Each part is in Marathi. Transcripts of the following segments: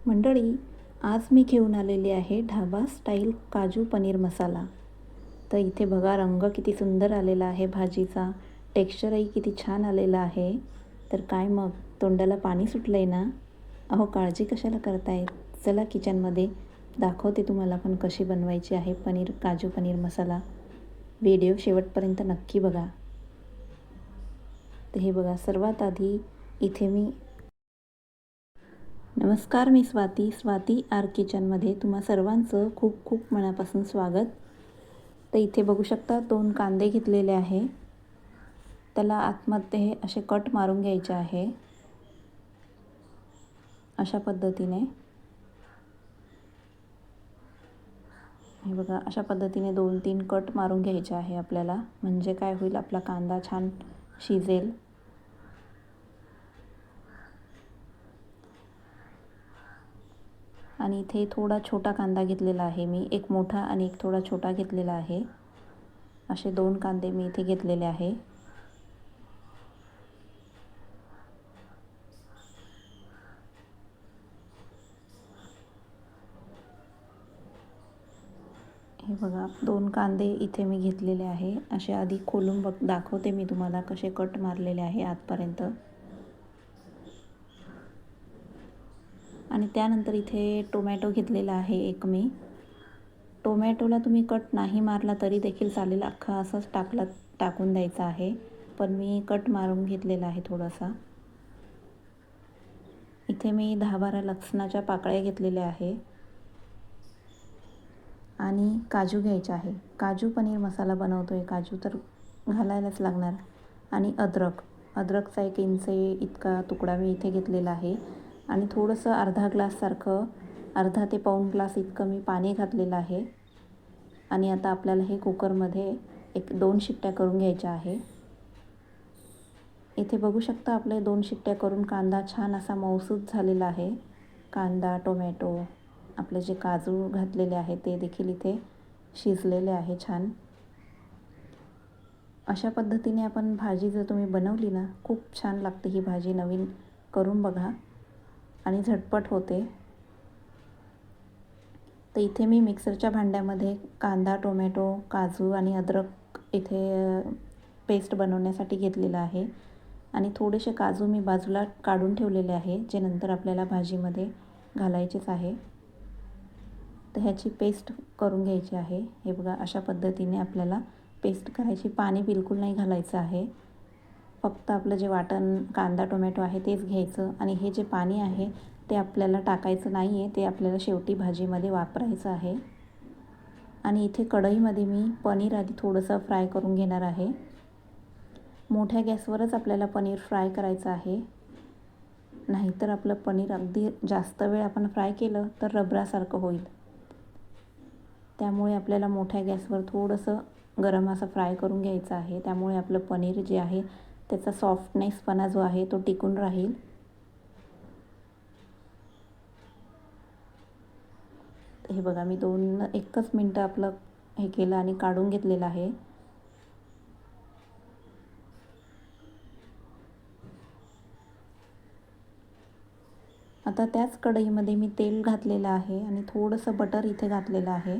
मंडळी, आज मी घेऊन आलेली आहे ढाबा स्टाईल काजू पनीर मसाला. तर इथे बघा, रंग किती सुंदर आलेला आहे भाजीचा, टेक्स्चरही किती छान आलेला आहे. तर काय मग, तोंडाला पाणी सुटलं आहे ना? अहो, काळजी कशाला करताय? चला किचनमध्ये दाखवते तुम्हाला पण कशी बनवायची आहे काजू पनीर मसाला. व्हिडिओ शेवटपर्यंत नक्की बघा. तर हे बघा, सर्वात आधी इथे मी नमस्कार, मी स्वाती आर किचनमध्ये तुम्हा सर्वांचं खूप खूप मनापासून स्वागत. तर इथे बघू शकता 2 कांदे घेतलेले आहे. त्याला आतमध्ये असे कट मारून घ्यायचे आहे, अशा पद्धतीने. हे बघा, अशा पद्धतीने 2-3 कट मारून घ्यायचे आहे आपल्याला. म्हणजे काय होईल, आपला कांदा छान शिजेल. आणि इथे थोडा छोटा कांदा घेतलेला आहे मी, एक मोठा आणि एक थोडा छोटा घेतलेला आहे. असे 2 कांदे मी इथे घेतलेले आहे. हे बघा, 2 कांदे इथे मी घेतलेले आहे. असे आधी खोलून दाखवते मी तुम्हाला कसे कट मारलेले आहे आतपर्यंत. आणि त्यानंतर इथे टोमॅटो घेतलेला आहे एक मी. टोमॅटोला तुम्ही कट नाही मारला तरी देखील चालेल, अख्खा असंच टाकून द्यायचा आहे. पण मी कट मारून घेतलेला आहे थोडासा. इथे मी 10-12 लसणाच्या पाकळ्या घेतलेल्या आहे. आणि काजू घ्यायचे आहे. काजू पनीर मसाला बनवतो आहे, काजू तर घालायलाच लागणार. आणि अद्रकचा 1 इंच इतका तुकडा मी इथे घेतलेला आहे. आणि थोडंसं अर्धा ग्लाससारखं, अर्धा ते पाऊण ग्लास इतकं मी पाणी घातलेलं आहे. आणि आता आपल्याला हे कुकरमध्ये 1-2 शिट्ट्या करून घ्यायच्या आहे. इथे बघू शकता, आपले 2 शिट्ट्या करून कांदा छान असा मऊसूत झालेला आहे. कांदा, टोमॅटो, आपले जे काजू घातलेले आहे ते देखील इथे शिजलेले आहे छान. अशा पद्धतीने आपण भाजी जर तुम्ही बनवली ना, खूप छान लागते ही भाजी. नवीन करून बघा आणि झटपट होते. तर इथे मी मिक्सरच्या भांड्यामध्ये कांदा, टोमॅटो, काजू आणि अद्रक इथे पेस्ट बनवण्यासाठी घेतलेलं आहे. आणि थोडेसे काजू मी बाजूला काढून ठेवलेले आहे, जे नंतर आपल्याला भाजीमध्ये घालायचेच आहे. तर ह्याची पेस्ट करून घ्यायची आहे. हे बघा, अशा पद्धतीने आपल्याला पेस्ट करायची. पाणी बिलकुल नाही घालायचं आहे. फक्त आपलं जे वाटण कांदा टोमॅटो आहे तेच घ्यायचं. आणि हे जे पाणी आहे ते आपल्याला टाकायचं नाही आहे, ते आपल्याला शेवटी भाजीमध्ये वापरायचं आहे. आणि इथे कढईमध्ये मी पनीर आधी थोडंसं फ्राय करून घेणार आहे. मोठ्या गॅसवरच आपल्याला पनीर फ्राय करायचं आहे, नाहीतर आपलं पनीर अगदी जास्त वेळ आपण फ्राय केलं तर रबरासारखं होईल. त्यामुळे आपल्याला मोठ्या गॅसवर थोडंसं गरम असं फ्राय करून घ्यायचं आहे. त्यामुळे आपलं पनीर जे आहे त्याचा सॉफ्टनेसपणा जो आहे तो टिकून राहील. हे बघा, मी 1च मिनटं आपलं हे केलं आणि काढून घेतलेलं आहे. आता त्याच कढईमध्ये मी तेल घातलेलं आहे आणि थोडंसं बटर इथे घातलेलं आहे.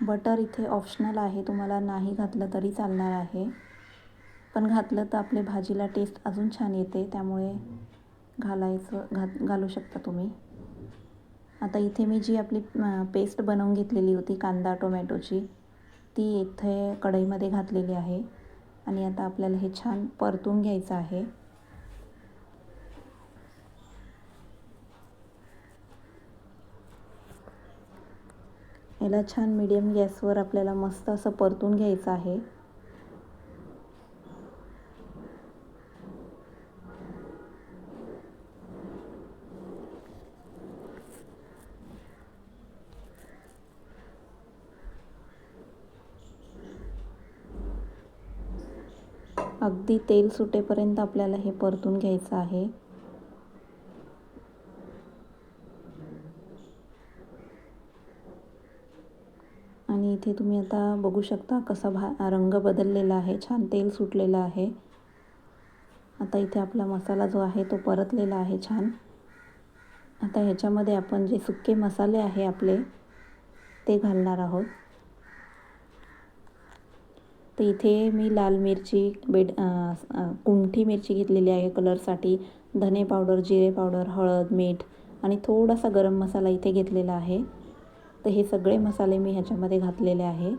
बटर इथे ऑप्शनल आहे, तुम्हाला नाही घातलं तरी चालणार आहे. पण घातलं तर आपल्या भाजीला टेस्ट अजून छान येते, त्यामुळे घालू शकता तुम्ही. आता इथे मी जी आपली पेस्ट बनवून घेतलेली होती कांदा टोमॅटोची, ती इथे कढईमध्ये घातलेली आहे. आणि आता आपल्याला हे छान परतून घ्यायचं आहे. याला छान मीडियम गॅसवर आपल्याला मस्त असं परतून घ्यायचं आहे. अगदी तेल सुटेपर्यंत आपल्याला हे परतून घ्यायचं आहे. आणि इथे तुम्ही आता बघू शकता कसा रंग बदललेला आहे, छान तेल सुटलेलं आहे. आता इथे आपला मसाला जो आहे तो परतलेला आहे छान. आता ह्याच्यामध्ये आपण जे सुके मसाले आहे आपले ते घालणार आहोत. तर इथे मी लाल मिरची, कुंठी मिरची घेतलेली आहे कलरसाठी, धने पावडर, जिरे पावडर, हळद, मीठ आणि थोडासा गरम मसाला इथे घेतलेला आहे. तर हे सगळे मसाले मी ह्याच्यामध्ये घातलेले आहे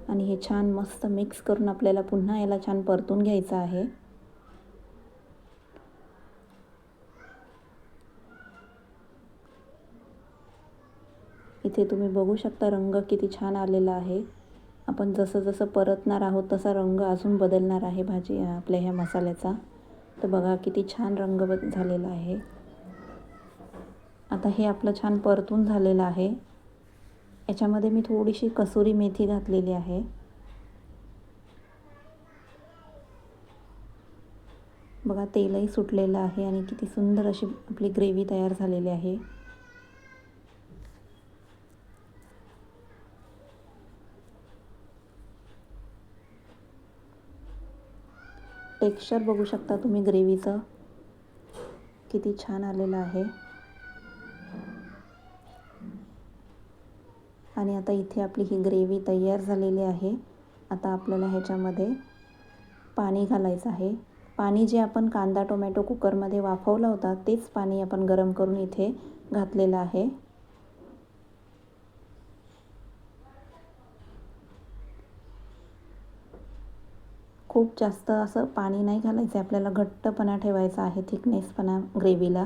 आणि हे छान मस्त मिक्स करून आपल्याला पुन्हा याला छान परतून घ्यायचं आहे. इथे तुम्ही बघू शकता रंग किती छान आलेला आहे. आपण जसं जसं परतणार आहोत तसा रंग अजून बदलणार आहे भाजी आपल्या ह्या मसाल्याचा. तर बघा किती छान रंग झालेला आहे. आता हे आपलं छान परतून झालेलं आहे. याच्यामध्ये मी थोडीशी कसुरी मेथी घातलेली आहे. बघा तेलही सुटलेलं आहे आणि किती सुंदर अशी आपली ग्रेव्ही तयार झालेली आहे. टेक्स्चर बघू शकता तुम्ही ग्रेव्हीचं किती छान आलेलं आहे. आणि आता इथे आपली ही ग्रेव्ही तयार झालेली आहे. आता आपल्याला ह्याच्यामध्ये पाणी घालायचं आहे. पाणी जे आपण कांदा टोमॅटो कुकरमध्ये वाफवला होता तेच पाणी आपण गरम करून इथे घातलेलं आहे. खूप जास्त असं पाणी नाही घालायचं आहे आपल्याला, घट्टपणा ठेवायचा आहे, थिकनेसपणा ग्रेव्हीला,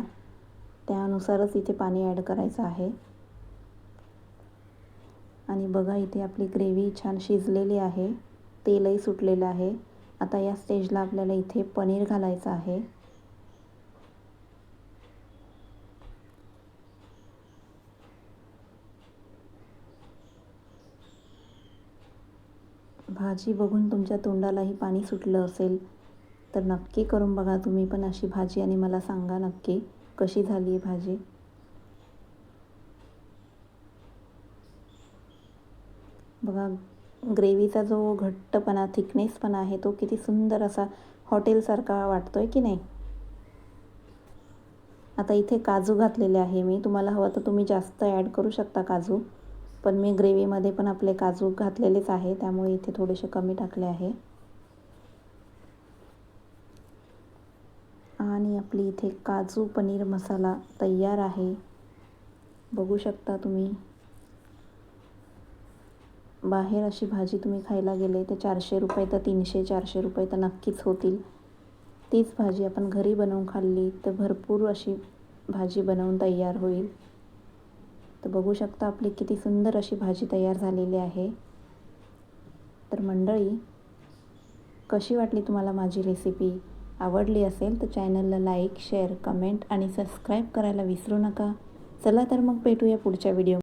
त्यानुसारच इथे पाणी ॲड करायचं आहे. आणि बघा इथे आपली ग्रेव्ही छान शिजलेली आहे, तेलही सुटलेलं आहे. आता या स्टेजला आपल्याला इथे पनीर घालायचं आहे. भाजी बघून तुमच्या तोंडालाही पाणी सुटलं असेल तर नक्की करून बघा तुम्ही पण अशी भाजी आणि मला सांगा नक्की कशी झाली आहे भाजी. बघा ग्रेव्हीचा जो घट्टपणा, थिकनेसपणा आहे तो किती सुंदर असा हॉटेलसारखा वाटतोय की नाही. आता इथे काजू घातलेले आहे मी. तुम्हाला हवं तर तुम्ही जास्त ॲड करू शकता काजू, पण मी ग्रेव्हीमध्ये पण आपले काजू घातलेलेच आहे त्यामुळे इथे थोडेसे कमी टाकले आहे. आणि आपली इथे काजू पनीर मसाला तयार आहे. बघू शकता तुम्ही. बाहेर अशी भाजी तुम्ही खायला गेले तर 400 रुपये तर 300-400 रुपये तर नक्कीच होतील. तीच भाजी आपण घरी बनवून खाल्ली तर भरपूर अशी भाजी बनवून तयार होईल. तर बघू शकता आपली किती सुंदर अशी भाजी तयार झालेली आहे. तर मंडळी, कशी वाटली तुम्हाला माझी रेसिपी? आवडली असेल तर चॅनलला लाईक, शेअर, कमेंट आणि सबस्क्राईब करायला विसरू नका. चला तर मग भेटूया पुढच्या व्हिडिओ.